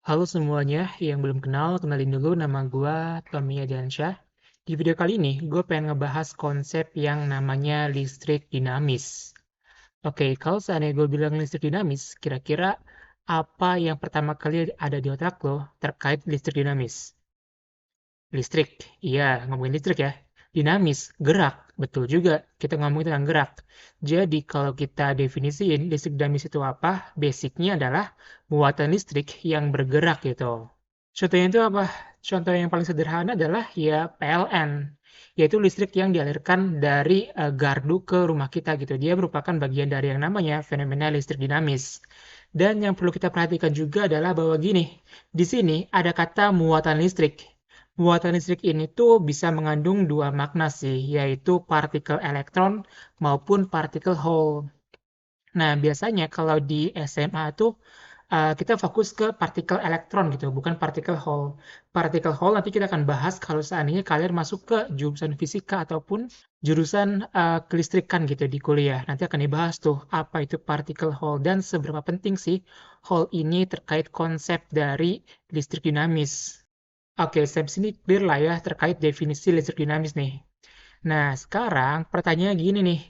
Halo semuanya, yang belum kenal, kenalin dulu nama gue Tommy Adiansyah. Di video kali ini, gue pengen ngebahas konsep yang namanya listrik dinamis. Oke, kalau seandainya gue bilang listrik dinamis, kira-kira apa yang pertama kali ada di otak lo terkait listrik dinamis? Listrik, iya ngomongin listrik ya. Dinamis, gerak, betul juga kita ngomongin tentang gerak. Jadi kalau kita definisiin listrik dinamis itu apa, basicnya adalah muatan listrik yang bergerak gitu. Contohnya itu apa? Contoh yang paling sederhana adalah ya PLN, yaitu listrik yang dialirkan dari gardu ke rumah kita gitu. Dia merupakan bagian dari yang namanya fenomena listrik dinamis. Dan yang perlu kita perhatikan juga adalah bahwa gini, di sini ada kata muatan listrik. Muatan listrik ini tuh bisa mengandung dua makna sih, yaitu partikel elektron maupun partikel Hall. Nah, biasanya kalau di SMA tuh kita fokus ke partikel elektron gitu, bukan partikel Hall. Partikel Hall nanti kita akan bahas kalau seandainya kalian masuk ke jurusan fisika ataupun jurusan kelistrikan gitu di kuliah. Nanti akan dibahas tuh apa itu partikel Hall dan seberapa penting sih Hall ini terkait konsep dari listrik dinamis. Oke, sampai sini clear lah ya terkait definisi listrik dinamis nih. Nah, sekarang pertanyaannya gini nih.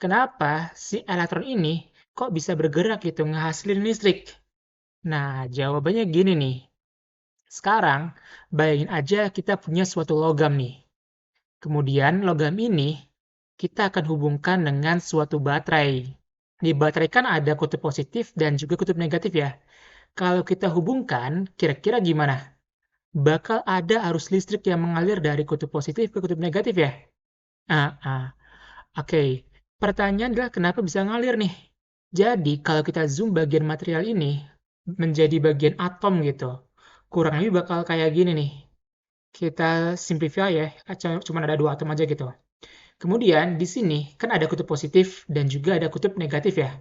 Kenapa si elektron ini kok bisa bergerak gitu ngehasilin listrik? Nah, jawabannya gini nih. Sekarang, bayangin aja kita punya suatu logam nih. Kemudian logam ini kita akan hubungkan dengan suatu baterai. Di baterai kan ada kutub positif dan juga kutub negatif ya. Kalau kita hubungkan, kira-kira gimana? Bakal ada arus listrik yang mengalir dari kutub positif ke kutub negatif ya? Ah, ah. Oke, pertanyaan adalah kenapa bisa ngalir nih? Jadi, kalau kita zoom bagian material ini menjadi bagian atom gitu, kurang lebih bakal kayak gini nih. Kita simplify ya, cuma ada dua atom aja gitu. Kemudian, di sini kan ada kutub positif dan juga ada kutub negatif ya.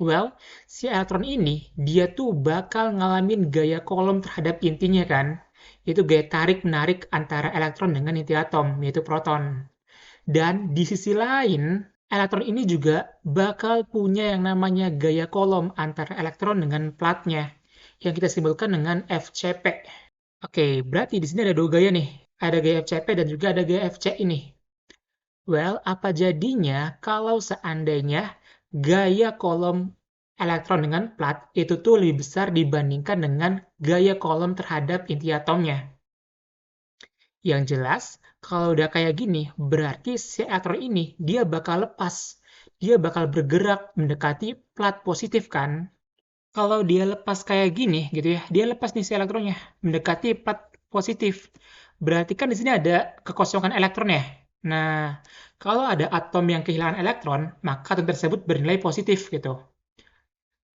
Well, si elektron ini, dia tuh bakal ngalamin gaya kolom terhadap intinya kan. Itu gaya tarik-menarik antara elektron dengan inti atom, yaitu proton. Dan di sisi lain, elektron ini juga bakal punya yang namanya gaya kolom antara elektron dengan platnya, yang kita simbolkan dengan FCP. Oke, berarti di sini ada dua gaya nih. Ada gaya FCP dan juga ada gaya FC ini. Well, apa jadinya kalau seandainya gaya kolom elektron dengan plat itu tuh lebih besar dibandingkan dengan gaya kolom terhadap inti atomnya? Yang jelas, kalau udah kayak gini, berarti si elektron ini dia bakal lepas. Dia bakal bergerak mendekati plat positif kan? Kalau dia lepas kayak gini gitu ya, dia lepas nih si elektronnya mendekati plat positif. Berarti kan di sini ada kekosongan elektron ya. Nah, kalau ada atom yang kehilangan elektron, maka atom tersebut bernilai positif gitu.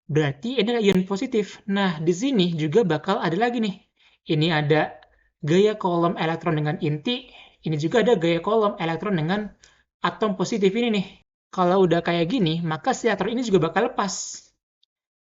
Berarti ini adalah ion positif. Nah, di sini juga bakal ada lagi nih. Ini ada gaya kolom elektron dengan inti, ini juga ada gaya kolom elektron dengan atom positif ini nih. Kalau udah kayak gini, maka si elektron ini juga bakal lepas.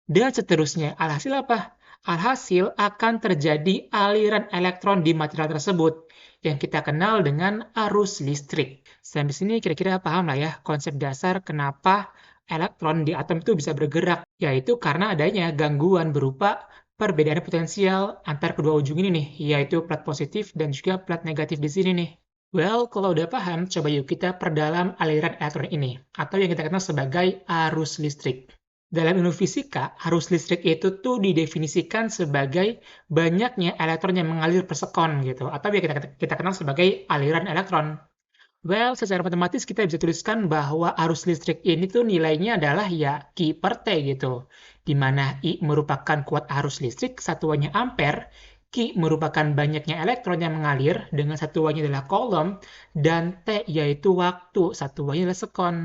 Dan seterusnya, alhasil apa? Alhasil akan terjadi aliran elektron di material tersebut yang kita kenal dengan arus listrik. Sampai sini kira-kira paham lah ya konsep dasar kenapa elektron di atom itu bisa bergerak, yaitu karena adanya gangguan berupa perbedaan potensial antar kedua ujung ini nih, yaitu plat positif dan juga plat negatif di sini nih. Well, kalau udah paham, coba yuk kita perdalam aliran elektron ini, atau yang kita kenal sebagai arus listrik. Dalam ilmu fisika, arus listrik itu tuh didefinisikan sebagai banyaknya elektron yang mengalir per sekon gitu, atau yang kita kenal sebagai aliran elektron. Well, secara matematis kita bisa tuliskan bahwa arus listrik ini tuh nilainya adalah ya Q per T gitu, di mana I merupakan kuat arus listrik, satuannya ampere, Q merupakan banyaknya elektron yang mengalir dengan satuannya adalah coulomb, dan T yaitu waktu, satuannya adalah sekon.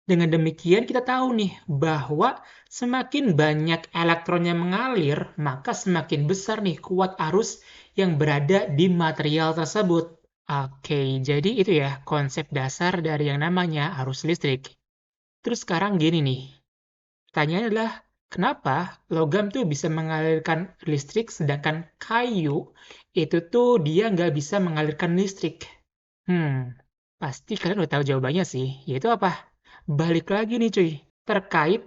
Dengan demikian kita tahu nih bahwa semakin banyak elektron yang mengalir, maka semakin besar nih kuat arus yang berada di material tersebut. Oke, jadi itu ya konsep dasar dari yang namanya arus listrik. Terus sekarang gini nih, pertanyaannya adalah kenapa logam tuh bisa mengalirkan listrik sedangkan kayu itu tuh dia nggak bisa mengalirkan listrik? Pasti kalian udah tahu jawabannya sih, yaitu apa? Balik lagi nih cuy, terkait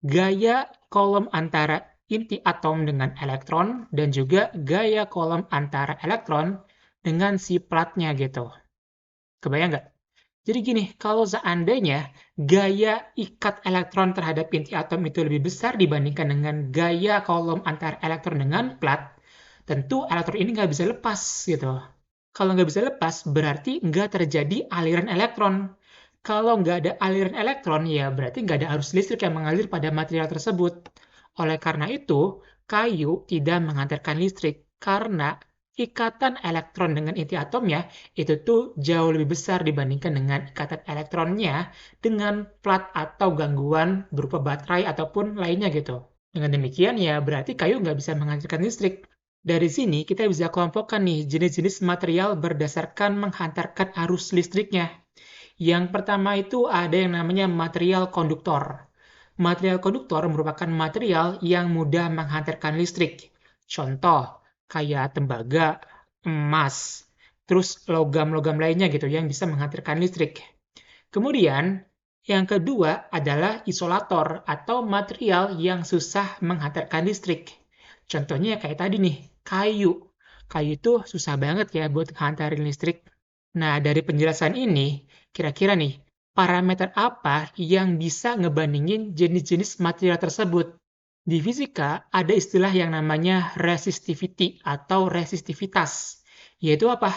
gaya kolom antara inti atom dengan elektron dan juga gaya kolom antara elektron dengan si platnya gitu. Kebayang nggak? Jadi gini, kalau seandainya gaya ikat elektron terhadap inti atom itu lebih besar dibandingkan dengan gaya kolom antara elektron dengan plat, tentu elektron ini nggak bisa lepas gitu. Kalau nggak bisa lepas, berarti nggak terjadi aliran elektron. Kalau nggak ada aliran elektron, ya berarti nggak ada arus listrik yang mengalir pada material tersebut. Oleh karena itu, kayu tidak menghantarkan listrik karena ikatan elektron dengan inti atomnya itu tuh jauh lebih besar dibandingkan dengan ikatan elektronnya dengan plat atau gangguan berupa baterai ataupun lainnya gitu. Dengan demikian ya berarti kayu nggak bisa menghasilkan listrik. Dari sini kita bisa kelompokkan nih jenis-jenis material berdasarkan menghantarkan arus listriknya. Yang pertama itu ada yang namanya material konduktor. Material konduktor merupakan material yang mudah menghantarkan listrik. Contoh, kayak tembaga, emas, terus logam-logam lainnya gitu yang bisa menghantarkan listrik. Kemudian, yang kedua adalah isolator atau material yang susah menghantarkan listrik. Contohnya kayak tadi nih, kayu. Kayu itu susah banget ya buat ngantarin listrik. Nah, dari penjelasan ini, kira-kira nih, parameter apa yang bisa ngebandingin jenis-jenis material tersebut? Di fisika, ada istilah yang namanya resistivity atau resistivitas, yaitu apa?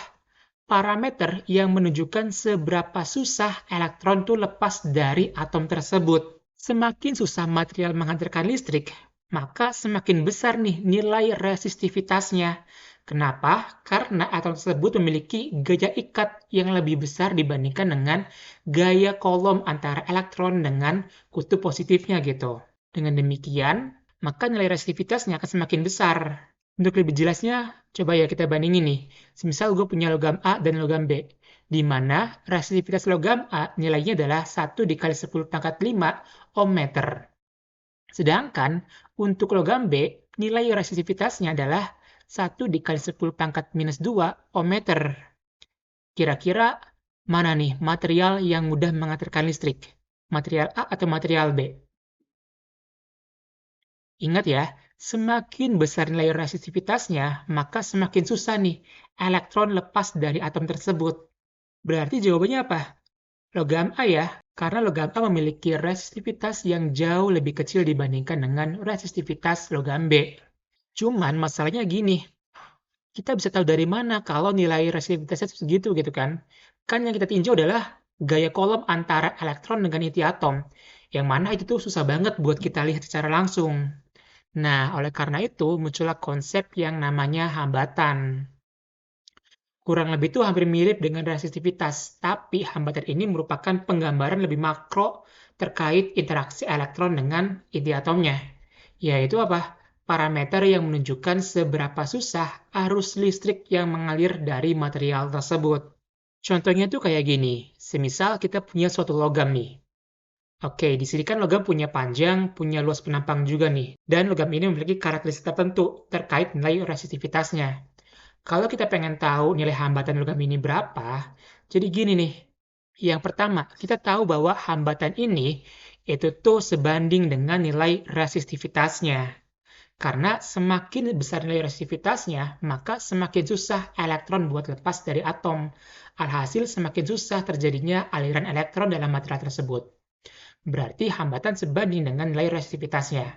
Parameter yang menunjukkan seberapa susah elektron tuh lepas dari atom tersebut. Semakin susah material menghantarkan listrik, maka semakin besar nih nilai resistivitasnya. Kenapa? Karena atom tersebut memiliki gaya ikat yang lebih besar dibandingkan dengan gaya kolom antara elektron dengan kutub positifnya gitu. Dengan demikian, maka nilai resistivitasnya akan semakin besar. Untuk lebih jelasnya, coba ya kita bandingin nih. Semisal gue punya logam A dan logam B, di mana resistivitas logam A nilainya adalah 1 dikali 10 pangkat 5 ohm meter. Sedangkan untuk logam B, nilai resistivitasnya adalah 1 dikali 10 pangkat minus 2 ohm meter. Kira-kira mana nih material yang mudah mengantarkan listrik? Material A atau material B? Ingat ya, semakin besar nilai resistivitasnya, maka semakin susah nih elektron lepas dari atom tersebut. Berarti jawabannya apa? Logam A ya, karena logam A memiliki resistivitas yang jauh lebih kecil dibandingkan dengan resistivitas logam B. Cuman masalahnya gini, kita bisa tahu dari mana kalau nilai resistivitasnya segitu gitu kan? Kan yang kita tinjau adalah gaya kolom antara elektron dengan inti atom, yang mana itu tuh susah banget buat kita lihat secara langsung. Nah, oleh karena itu muncullah konsep yang namanya hambatan. Kurang lebih itu hampir mirip dengan resistivitas, tapi hambatan ini merupakan penggambaran lebih makro terkait interaksi elektron dengan inti atomnya. Yaitu apa? Parameter yang menunjukkan seberapa susah arus listrik yang mengalir dari material tersebut. Contohnya tuh kayak gini, semisal kita punya suatu logam nih. Oke, di sini kan logam punya panjang, punya luas penampang juga nih. Dan logam ini memiliki karakteristik tertentu terkait nilai resistivitasnya. Kalau kita pengen tahu nilai hambatan logam ini berapa, jadi gini nih. Yang pertama, kita tahu bahwa hambatan ini itu tuh sebanding dengan nilai resistivitasnya. Karena semakin besar nilai resistivitasnya, maka semakin susah elektron buat lepas dari atom. Alhasil semakin susah terjadinya aliran elektron dalam material tersebut. Berarti hambatan sebanding dengan nilai resistivitasnya.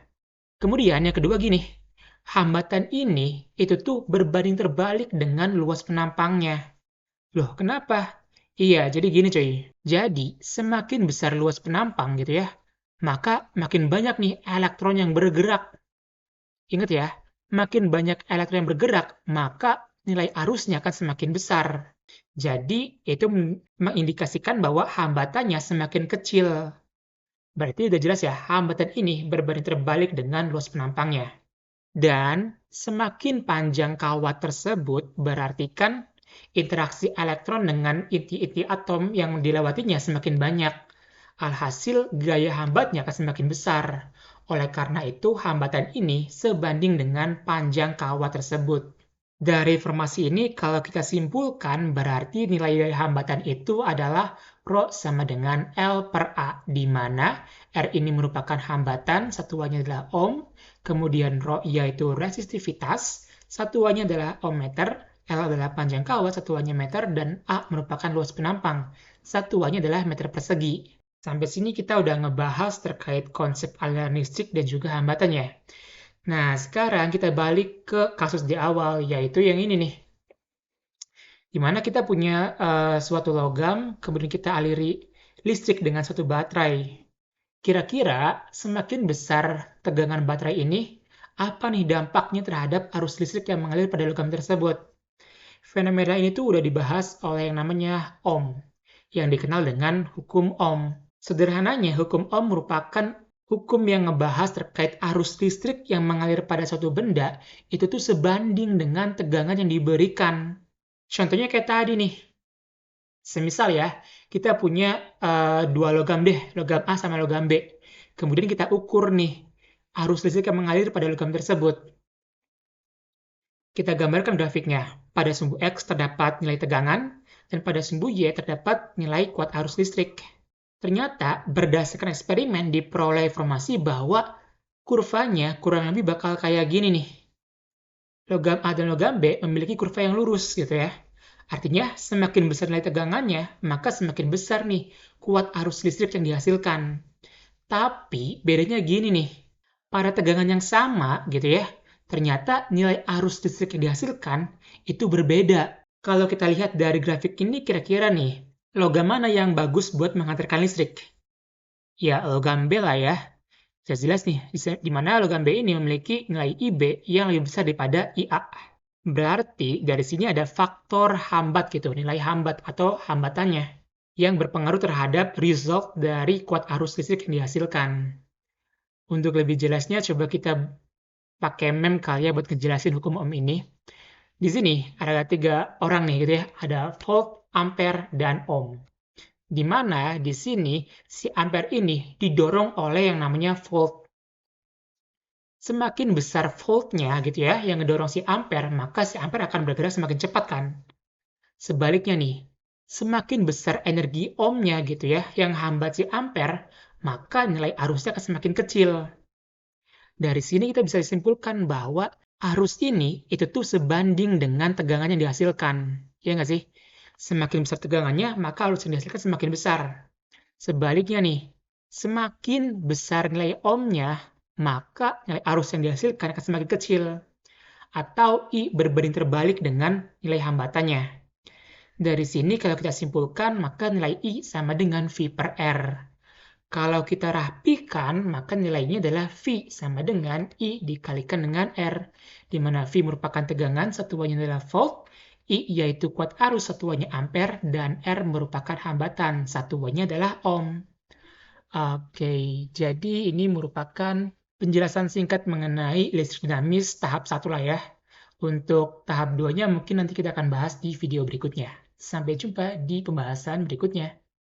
Kemudian yang kedua gini, hambatan ini itu tuh berbanding terbalik dengan luas penampangnya. Loh, kenapa? Iya, jadi gini coy. Jadi, semakin besar luas penampang gitu ya, maka makin banyak nih elektron yang bergerak. Ingat ya, makin banyak elektron yang bergerak, maka nilai arusnya akan semakin besar. Jadi, itu mengindikasikan bahwa hambatannya semakin kecil. Berarti udah jelas ya, hambatan ini berbanding terbalik dengan luas penampangnya. Dan semakin panjang kawat tersebut, berarti kan interaksi elektron dengan inti-inti atom yang dilewatinya semakin banyak. Alhasil, gaya hambatnya akan semakin besar. Oleh karena itu, hambatan ini sebanding dengan panjang kawat tersebut. Dari informasi ini, kalau kita simpulkan, berarti nilai dari hambatan itu adalah Rho sama dengan L per A, di mana R ini merupakan hambatan, satuannya adalah ohm, kemudian Rho yaitu resistivitas, satuannya adalah ohm meter, L adalah panjang kawat, satuannya meter, dan A merupakan luas penampang, satuannya adalah meter persegi. Sampai sini kita udah ngebahas terkait konsep aliran listrik dan juga hambatannya. Nah, sekarang kita balik ke kasus di awal, yaitu yang ini nih. Di mana kita punya suatu logam, kemudian kita aliri listrik dengan suatu baterai. Kira-kira semakin besar tegangan baterai ini, apa nih dampaknya terhadap arus listrik yang mengalir pada logam tersebut? Fenomena ini tuh udah dibahas oleh yang namanya Ohm, yang dikenal dengan hukum Ohm. Sederhananya, hukum Ohm merupakan hukum yang ngebahas terkait arus listrik yang mengalir pada suatu benda, itu tuh sebanding dengan tegangan yang diberikan. Contohnya kayak tadi nih, semisal ya, kita punya dua logam deh, logam A sama logam B. Kemudian kita ukur nih, arus listrik yang mengalir pada logam tersebut. Kita gambarkan grafiknya. Pada sumbu X terdapat nilai tegangan, dan pada sumbu Y terdapat nilai kuat arus listrik. Ternyata, berdasarkan eksperimen diperoleh informasi bahwa kurvanya kurang lebih bakal kayak gini nih. Logam A dan logam B memiliki kurva yang lurus gitu ya. Artinya, semakin besar nilai tegangannya, maka semakin besar nih kuat arus listrik yang dihasilkan. Tapi, bedanya gini nih. Pada tegangan yang sama gitu ya, ternyata nilai arus listrik yang dihasilkan itu berbeda. Kalau kita lihat dari grafik ini kira-kira nih, logam mana yang bagus buat menghantarkan listrik? Ya, logam B lah ya. Jelas nih, di mana logam B ini memiliki nilai IB yang lebih besar daripada IA. Berarti dari sini ada faktor hambat gitu, nilai hambat atau hambatannya yang berpengaruh terhadap result dari kuat arus listrik yang dihasilkan. Untuk lebih jelasnya, coba kita pakai mem kali ya buat ngejelasin hukum Ohm ini. Di sini ada 3 orang nih gitu ya, ada volt, ampere, dan ohm. Di mana di sini si ampere ini didorong oleh yang namanya volt. Semakin besar voltnya gitu ya, yang ngedorong si ampere, maka si ampere akan bergerak semakin cepat kan. Sebaliknya nih, semakin besar energi ohmnya gitu ya, yang hambat si ampere, maka nilai arusnya akan semakin kecil. Dari sini kita bisa simpulkan bahwa arus ini itu tuh sebanding dengan tegangan yang dihasilkan. Ya nggak sih? Semakin besar tegangannya, maka arus yang dihasilkan semakin besar. Sebaliknya nih, semakin besar nilai ohmnya, maka nilai arus yang dihasilkan akan semakin kecil. Atau I berbanding terbalik dengan nilai hambatannya. Dari sini kalau kita simpulkan, maka nilai I sama dengan V per R. Kalau kita rapikan, maka nilainya adalah V sama dengan I dikalikan dengan R, di mana V merupakan tegangan, satuannya adalah volt, I yaitu kuat arus, satuannya ampere, dan R merupakan hambatan, satuannya adalah ohm. Oke, jadi ini merupakan penjelasan singkat mengenai listrik dinamis tahap 1 lah ya. Untuk tahap 2-nya mungkin nanti kita akan bahas di video berikutnya. Sampai jumpa di pembahasan berikutnya.